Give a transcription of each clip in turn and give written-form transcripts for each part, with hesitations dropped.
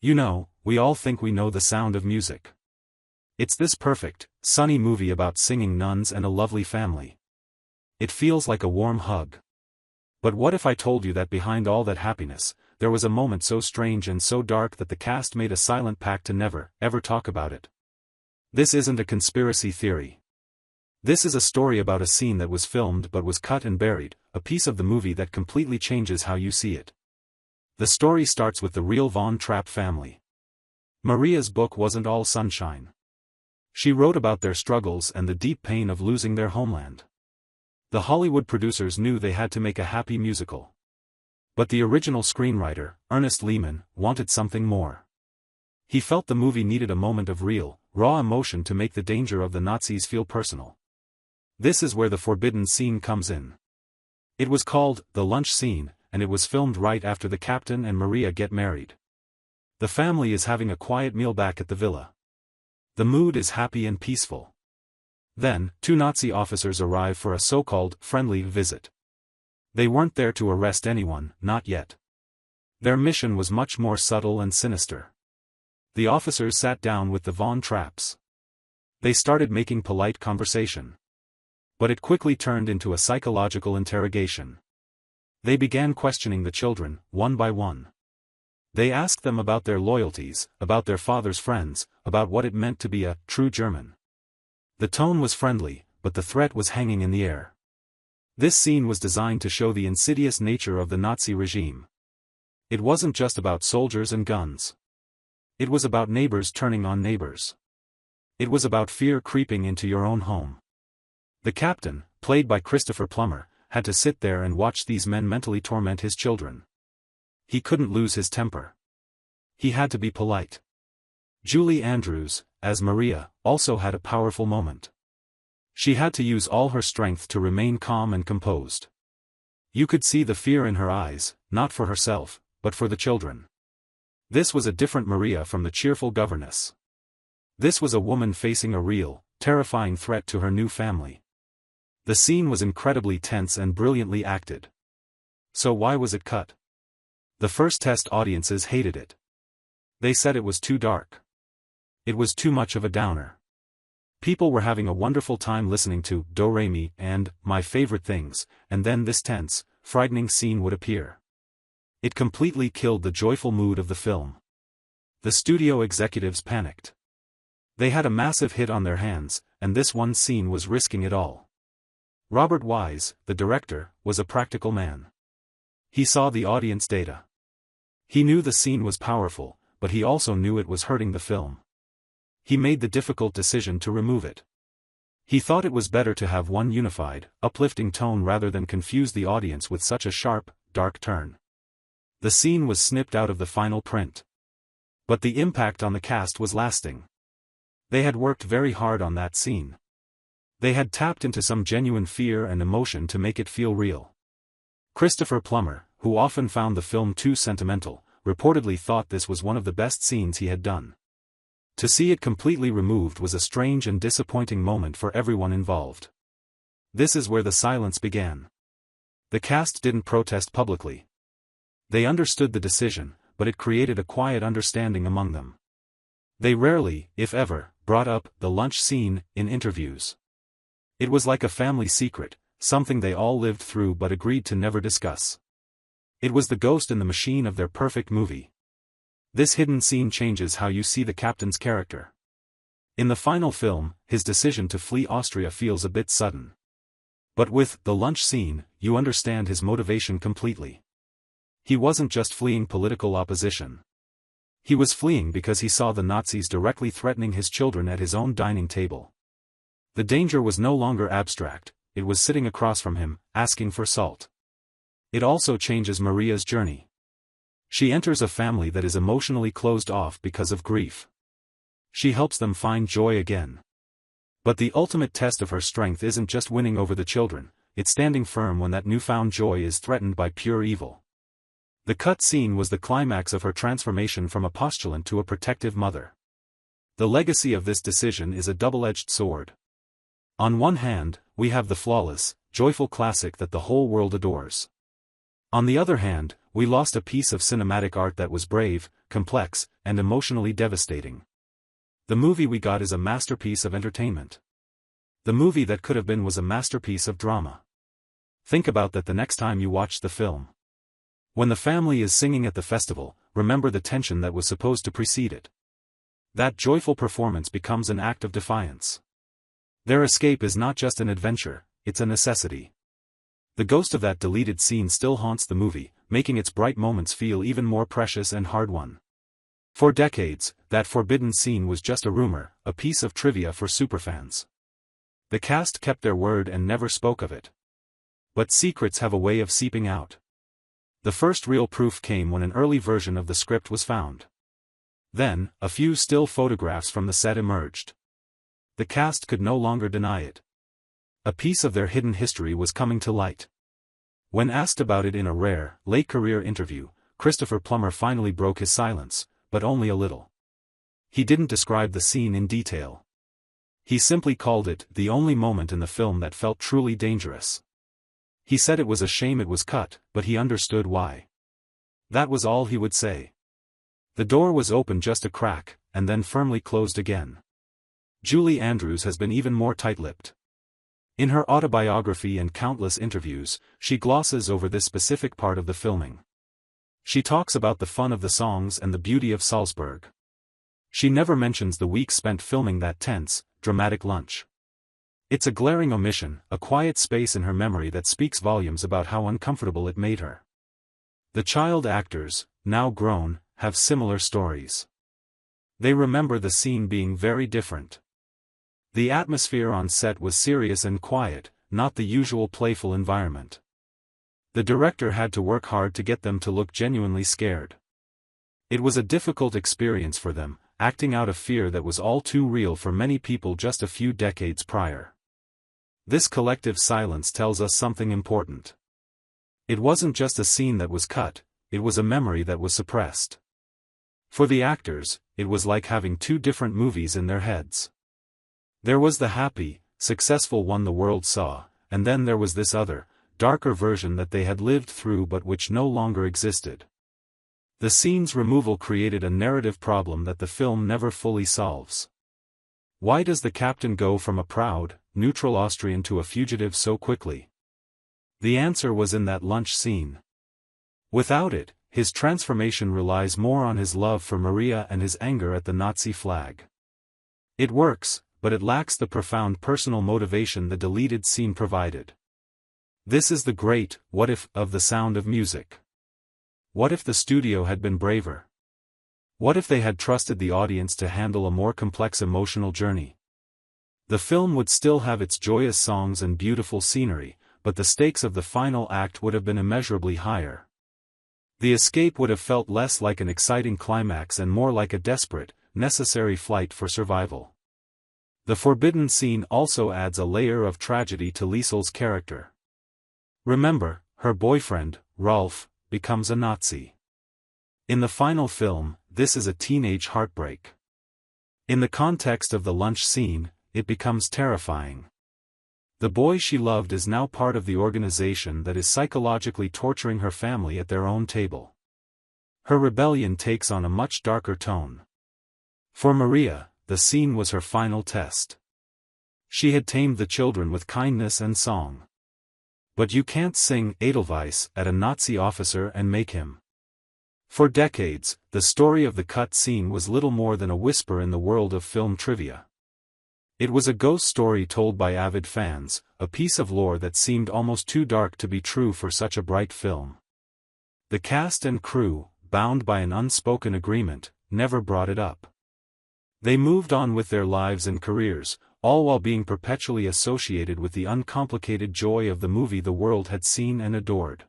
You know, we all think we know the sound of music. It's this perfect, sunny movie about singing nuns and a lovely family. It feels like a warm hug. But what if I told you that behind all that happiness, there was a moment so strange and so dark that the cast made a silent pact to never, ever talk about it? This isn't a conspiracy theory. This is a story about a scene that was filmed but was cut and buried, a piece of the movie that completely changes how you see it. The story starts with the real Von Trapp family. Maria's book wasn't all sunshine. She wrote about their struggles and the deep pain of losing their homeland. The Hollywood producers knew they had to make a happy musical. But the original screenwriter, Ernest Lehman, wanted something more. He felt the movie needed a moment of real, raw emotion to make the danger of the Nazis feel personal. This is where the forbidden scene comes in. It was called the lunch scene, and it was filmed right after the captain and Maria get married. The family is having a quiet meal back at the villa. The mood is happy and peaceful. Then, two Nazi officers arrive for a so-called friendly visit. They weren't there to arrest anyone, not yet. Their mission was much more subtle and sinister. The officers sat down with the Von Trapps. They started making polite conversation. But it quickly turned into a psychological interrogation. They began questioning the children, one by one. They asked them about their loyalties, about their father's friends, about what it meant to be a true German. The tone was friendly, but the threat was hanging in the air. This scene was designed to show the insidious nature of the Nazi regime. It wasn't just about soldiers and guns. It was about neighbors turning on neighbors. It was about fear creeping into your own home. The captain, played by Christopher Plummer, had to sit there and watch these men mentally torment his children. He couldn't lose his temper. He had to be polite. Julie Andrews, as Maria, also had a powerful moment. She had to use all her strength to remain calm and composed. You could see the fear in her eyes, not for herself, but for the children. This was a different Maria from the cheerful governess. This was a woman facing a real, terrifying threat to her new family. The scene was incredibly tense and brilliantly acted. So why was it cut? The first test audiences hated it. They said it was too dark. It was too much of a downer. People were having a wonderful time listening to Do Re Mi and My Favorite Things, and then this tense, frightening scene would appear. It completely killed the joyful mood of the film. The studio executives panicked. They had a massive hit on their hands, and this one scene was risking it all. Robert Wise, the director, was a practical man. He saw the audience data. He knew the scene was powerful, but he also knew it was hurting the film. He made the difficult decision to remove it. He thought it was better to have one unified, uplifting tone rather than confuse the audience with such a sharp, dark turn. The scene was snipped out of the final print. But the impact on the cast was lasting. They had worked very hard on that scene. They had tapped into some genuine fear and emotion to make it feel real. Christopher Plummer, who often found the film too sentimental, reportedly thought this was one of the best scenes he had done. To see it completely removed was a strange and disappointing moment for everyone involved. This is where the silence began. The cast didn't protest publicly. They understood the decision, but it created a quiet understanding among them. They rarely, if ever, brought up the lunch scene in interviews. It was like a family secret, something they all lived through but agreed to never discuss. It was the ghost in the machine of their perfect movie. This hidden scene changes how you see the captain's character. In the final film, his decision to flee Austria feels a bit sudden. But with the lunch scene, you understand his motivation completely. He wasn't just fleeing political opposition. He was fleeing because he saw the Nazis directly threatening his children at his own dining table. The danger was no longer abstract, it was sitting across from him, asking for salt. It also changes Maria's journey. She enters a family that is emotionally closed off because of grief. She helps them find joy again. But the ultimate test of her strength isn't just winning over the children, it's standing firm when that newfound joy is threatened by pure evil. The cut scene was the climax of her transformation from a postulant to a protective mother. The legacy of this decision is a double-edged sword. On one hand, we have the flawless, joyful classic that the whole world adores. On the other hand, we lost a piece of cinematic art that was brave, complex, and emotionally devastating. The movie we got is a masterpiece of entertainment. The movie that could have been was a masterpiece of drama. Think about that the next time you watch the film. When the family is singing at the festival, remember the tension that was supposed to precede it. That joyful performance becomes an act of defiance. Their escape is not just an adventure, it's a necessity. The ghost of that deleted scene still haunts the movie, making its bright moments feel even more precious and hard-won. For decades, that forbidden scene was just a rumor, a piece of trivia for superfans. The cast kept their word and never spoke of it. But secrets have a way of seeping out. The first real proof came when an early version of the script was found. Then, a few still photographs from the set emerged. The cast could no longer deny it. A piece of their hidden history was coming to light. When asked about it in a rare, late-career interview, Christopher Plummer finally broke his silence, but only a little. He didn't describe the scene in detail. He simply called it the only moment in the film that felt truly dangerous. He said it was a shame it was cut, but he understood why. That was all he would say. The door was open just a crack, and then firmly closed again. Julie Andrews has been even more tight-lipped. In her autobiography and countless interviews, she glosses over this specific part of the filming. She talks about the fun of the songs and the beauty of Salzburg. She never mentions the weeks spent filming that tense, dramatic lunch. It's a glaring omission, a quiet space in her memory that speaks volumes about how uncomfortable it made her. The child actors, now grown, have similar stories. They remember the scene being very different. The atmosphere on set was serious and quiet, not the usual playful environment. The director had to work hard to get them to look genuinely scared. It was a difficult experience for them, acting out a fear that was all too real for many people just a few decades prior. This collective silence tells us something important. It wasn't just a scene that was cut, it was a memory that was suppressed. For the actors, it was like having two different movies in their heads. There was the happy, successful one the world saw, and then there was this other, darker version that they had lived through but which no longer existed. The scene's removal created a narrative problem that the film never fully solves. Why does the captain go from a proud, neutral Austrian to a fugitive so quickly? The answer was in that lunch scene. Without it, his transformation relies more on his love for Maria and his anger at the Nazi flag. It works, but it lacks the profound personal motivation the deleted scene provided. This is the great what if of The Sound of Music. What if the studio had been braver? What if they had trusted the audience to handle a more complex emotional journey? The film would still have its joyous songs and beautiful scenery, but the stakes of the final act would have been immeasurably higher. The escape would have felt less like an exciting climax and more like a desperate, necessary flight for survival. The forbidden scene also adds a layer of tragedy to Liesel's character. Remember, her boyfriend, Rolf, becomes a Nazi. In the final film, this is a teenage heartbreak. In the context of the lunch scene, it becomes terrifying. The boy she loved is now part of the organization that is psychologically torturing her family at their own table. Her rebellion takes on a much darker tone. For Maria, the scene was her final test. She had tamed the children with kindness and song. But you can't sing Edelweiss at a Nazi officer and make him. For decades, the story of the cut scene was little more than a whisper in the world of film trivia. It was a ghost story told by avid fans, a piece of lore that seemed almost too dark to be true for such a bright film. The cast and crew, bound by an unspoken agreement, never brought it up. They moved on with their lives and careers, all while being perpetually associated with the uncomplicated joy of the movie the world had seen and adored.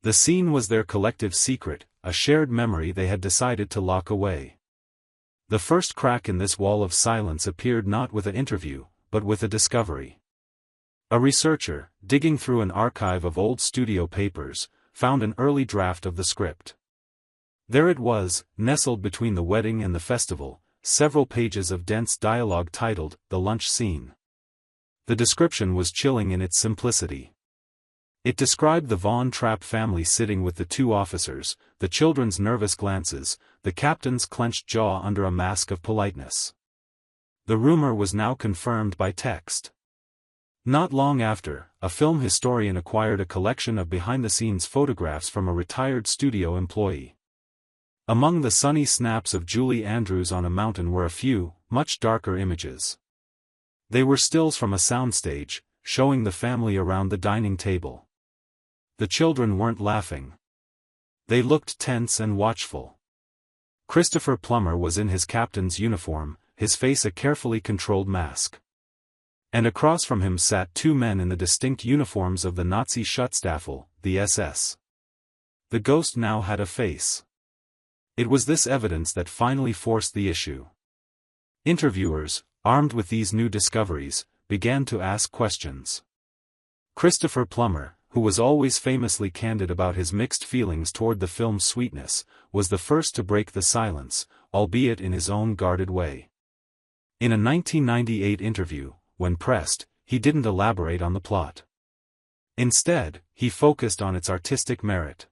The scene was their collective secret, a shared memory they had decided to lock away. The first crack in this wall of silence appeared not with an interview, but with a discovery. A researcher, digging through an archive of old studio papers, found an early draft of the script. There it was, nestled between the wedding and the festival, several pages of dense dialogue titled, "The Lunch Scene." The description was chilling in its simplicity. It described the Von Trapp family sitting with the two officers, the children's nervous glances, the captain's clenched jaw under a mask of politeness. The rumor was now confirmed by text. Not long after, a film historian acquired a collection of behind-the-scenes photographs from a retired studio employee. Among the sunny snaps of Julie Andrews on a mountain were a few, much darker images. They were stills from a soundstage, showing the family around the dining table. The children weren't laughing. They looked tense and watchful. Christopher Plummer was in his captain's uniform, his face a carefully controlled mask. And across from him sat two men in the distinct uniforms of the Nazi Schutzstaffel, the SS. The ghost now had a face. It was this evidence that finally forced the issue. Interviewers, armed with these new discoveries, began to ask questions. Christopher Plummer, who was always famously candid about his mixed feelings toward the film's sweetness, was the first to break the silence, albeit in his own guarded way. In a 1998 interview, when pressed, he didn't elaborate on the plot. Instead, he focused on its artistic merit.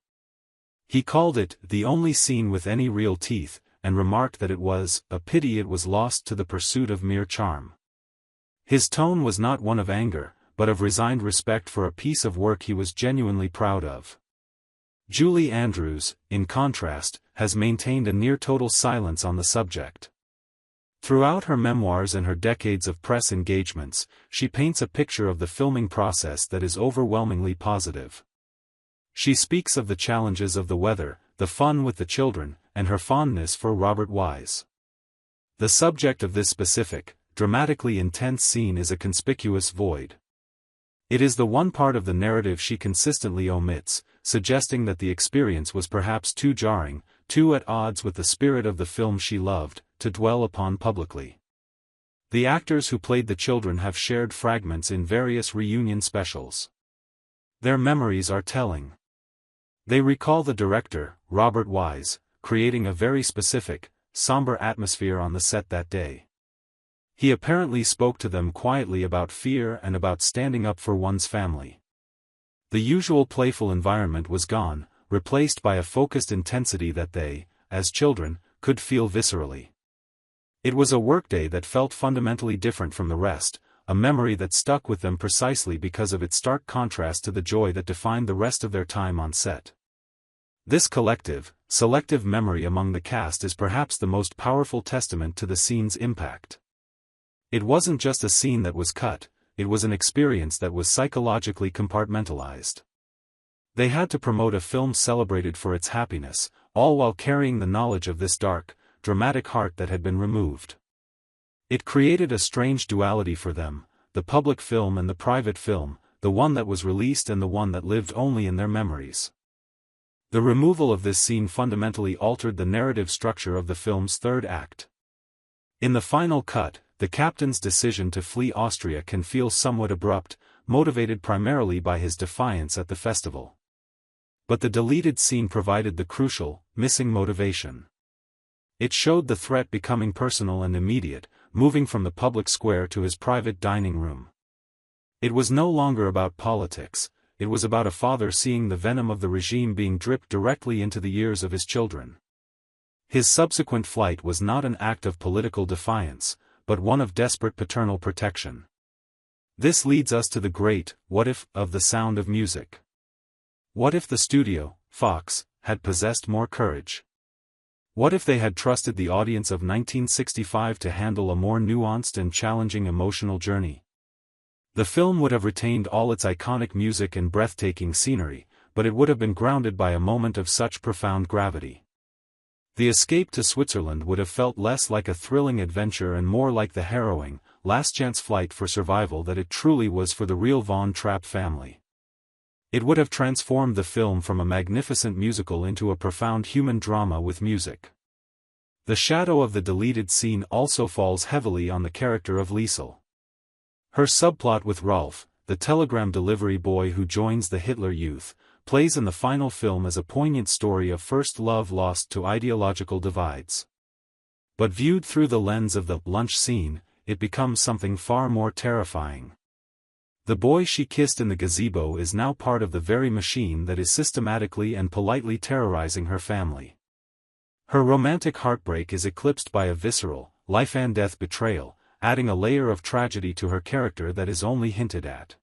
He called it the only scene with any real teeth, and remarked that it was a pity it was lost to the pursuit of mere charm. His tone was not one of anger, but of resigned respect for a piece of work he was genuinely proud of. Julie Andrews, in contrast, has maintained a near-total silence on the subject. Throughout her memoirs and her decades of press engagements, she paints a picture of the filming process that is overwhelmingly positive. She speaks of the challenges of the weather, the fun with the children, and her fondness for Robert Wise. The subject of this specific, dramatically intense scene is a conspicuous void. It is the one part of the narrative she consistently omits, suggesting that the experience was perhaps too jarring, too at odds with the spirit of the film she loved, to dwell upon publicly. The actors who played the children have shared fragments in various reunion specials. Their memories are telling. They recall the director, Robert Wise, creating a very specific, somber atmosphere on the set that day. He apparently spoke to them quietly about fear and about standing up for one's family. The usual playful environment was gone, replaced by a focused intensity that they, as children, could feel viscerally. It was a workday that felt fundamentally different from the rest, a memory that stuck with them precisely because of its stark contrast to the joy that defined the rest of their time on set. This collective, selective memory among the cast is perhaps the most powerful testament to the scene's impact. It wasn't just a scene that was cut, it was an experience that was psychologically compartmentalized. They had to promote a film celebrated for its happiness, all while carrying the knowledge of this dark, dramatic heart that had been removed. It created a strange duality for them, the public film and the private film, the one that was released and the one that lived only in their memories. The removal of this scene fundamentally altered the narrative structure of the film's third act. In the final cut, the captain's decision to flee Austria can feel somewhat abrupt, motivated primarily by his defiance at the festival. But the deleted scene provided the crucial, missing motivation. It showed the threat becoming personal and immediate, moving from the public square to his private dining room. It was no longer about politics, it was about a father seeing the venom of the regime being dripped directly into the ears of his children. His subsequent flight was not an act of political defiance, but one of desperate paternal protection. This leads us to the great what if of The Sound of Music. What if the studio, Fox, had possessed more courage? What if they had trusted the audience of 1965 to handle a more nuanced and challenging emotional journey? The film would have retained all its iconic music and breathtaking scenery, but it would have been grounded by a moment of such profound gravity. The escape to Switzerland would have felt less like a thrilling adventure and more like the harrowing, last-chance flight for survival that it truly was for the real Von Trapp family. It would have transformed the film from a magnificent musical into a profound human drama with music. The shadow of the deleted scene also falls heavily on the character of Liesel. Her subplot with Rolf, the telegram delivery boy who joins the Hitler Youth, plays in the final film as a poignant story of first love lost to ideological divides. But viewed through the lens of the lunch scene, it becomes something far more terrifying. The boy she kissed in the gazebo is now part of the very machine that is systematically and politely terrorizing her family. Her romantic heartbreak is eclipsed by a visceral, life-and-death betrayal, adding a layer of tragedy to her character that is only hinted at.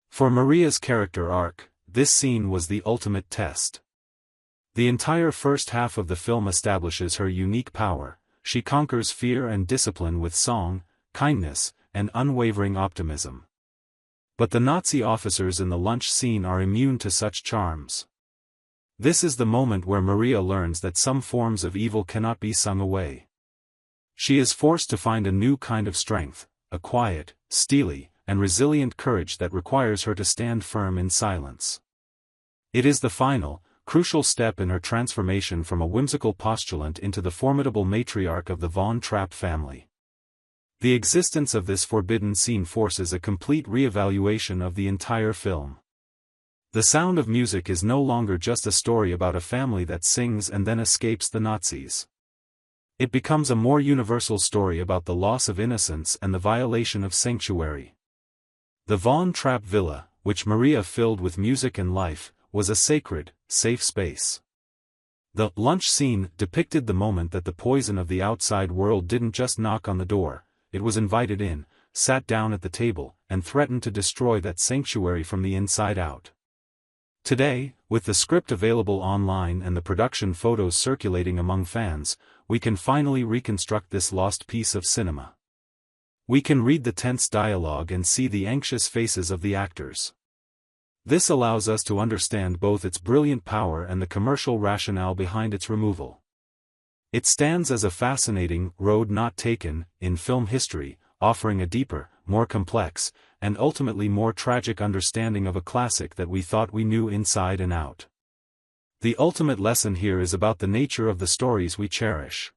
For Maria's character arc, this scene was the ultimate test. The entire first half of the film establishes her unique power. She conquers fear and discipline with song, kindness, and unwavering optimism. But the Nazi officers in the lunch scene are immune to such charms. This is the moment where Maria learns that some forms of evil cannot be sung away. She is forced to find a new kind of strength, a quiet, steely, and resilient courage that requires her to stand firm in silence. It is the final, crucial step in her transformation from a whimsical postulant into the formidable matriarch of the Von Trapp family. The existence of this forbidden scene forces a complete re-evaluation of the entire film. The Sound of Music is no longer just a story about a family that sings and then escapes the Nazis. It becomes a more universal story about the loss of innocence and the violation of sanctuary. The Von Trapp villa, which Maria filled with music and life, was a sacred, safe space. The lunch scene depicted the moment that the poison of the outside world didn't just knock on the door, it was invited in, sat down at the table, and threatened to destroy that sanctuary from the inside out. Today, with the script available online and the production photos circulating among fans, we can finally reconstruct this lost piece of cinema. We can read the tense dialogue and see the anxious faces of the actors. This allows us to understand both its brilliant power and the commercial rationale behind its removal. It stands as a fascinating road not taken in film history, offering a deeper, more complex, and ultimately more tragic understanding of a classic that we thought we knew inside and out. The ultimate lesson here is about the nature of the stories we cherish.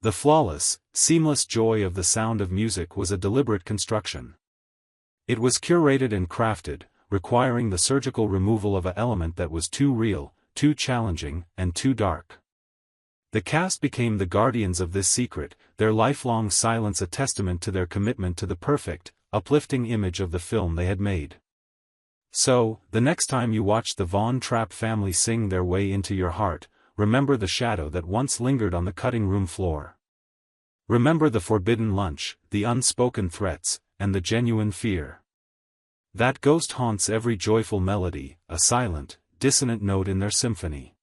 The flawless, seamless joy of The Sound of Music was a deliberate construction. It was curated and crafted, requiring the surgical removal of an element that was too real, too challenging, and too dark. The cast became the guardians of this secret, their lifelong silence a testament to their commitment to the perfect, uplifting image of the film they had made. So, the next time you watch the Von Trapp family sing their way into your heart, remember the shadow that once lingered on the cutting room floor. Remember the forbidden lunch, the unspoken threats, and the genuine fear. That ghost haunts every joyful melody, a silent, dissonant note in their symphony.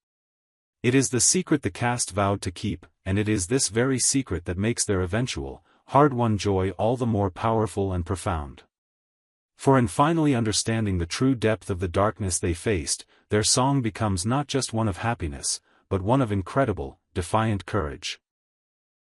It is the secret the cast vowed to keep, and it is this very secret that makes their eventual, hard-won joy all the more powerful and profound. For in finally understanding the true depth of the darkness they faced, their song becomes not just one of happiness, but one of incredible, defiant courage.